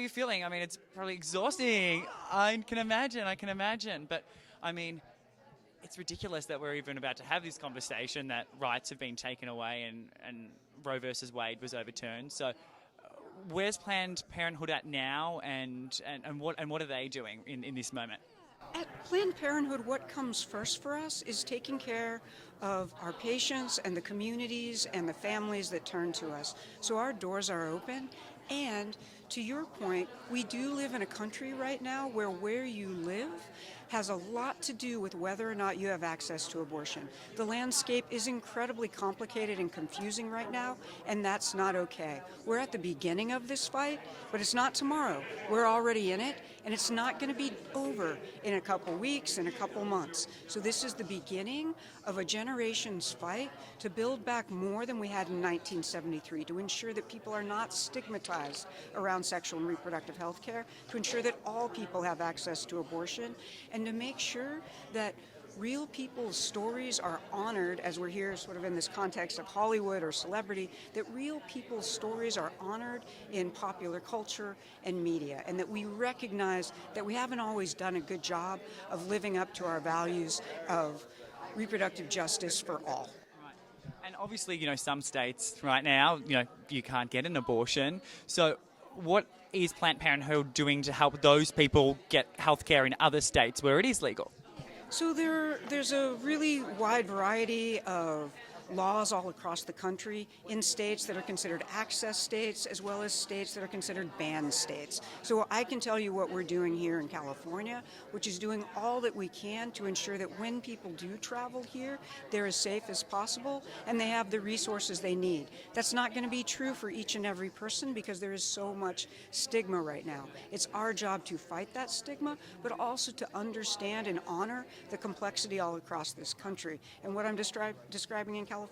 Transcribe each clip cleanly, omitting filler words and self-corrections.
you feeling? I mean, it's probably exhausting. I can imagine. But, I mean, it's ridiculous that we're even about to have this conversation that rights have been taken away and Roe versus Wade was overturned. So where's Planned Parenthood at now, and what are they doing in this moment? At Planned Parenthood, what comes first for us is taking care of our patients and the communities and the families that turn to us. So our doors are open. And to your point, we do live in a country right now where you live has a lot to do with whether or not you have access to abortion. The landscape is incredibly complicated and confusing right now, and that's not okay. We're at the beginning of this fight, but it's not tomorrow. We're already in it, and it's not going to be over in a couple weeks, in a couple months. So this is the beginning of a generation's fight to build back more than we had in 1973, to ensure that people are not stigmatized around sexual and reproductive health care, to ensure that all people have access to abortion, and to make sure that real people's stories are honored, as we're here sort of in this context of Hollywood or celebrity, that real people's stories are honored in popular culture and media, and that we recognize that we haven't always done a good job of living up to our values of reproductive justice for all. And obviously, some states right now, you can't get an abortion. So what is Planned Parenthood doing to help those people get health care in other states where it is legal? So there's a really wide variety of laws all across the country in states that are considered access states as well as states that are considered ban states. So I can tell you what we're doing here in California, which is doing all that we can to ensure that when people do travel here, they're as safe as possible and they have the resources they need. That's not going to be true for each and every person because there is so much stigma right now. It's our job to fight that stigma, but also to understand and honor the complexity all across this country. And what I'm describing in California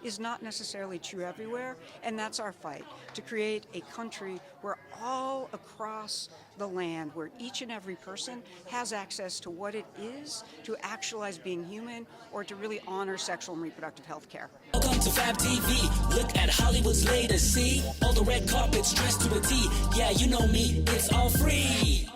is not necessarily true everywhere, and that's our fight, to create a country where all across the land, where each and every person has access to what it is to actualize being human or to really honor sexual and reproductive health care. Welcome to FabTV. Look at Hollywood's latest, see? All the red carpets dressed to a T. Yeah, you know me, it's all free.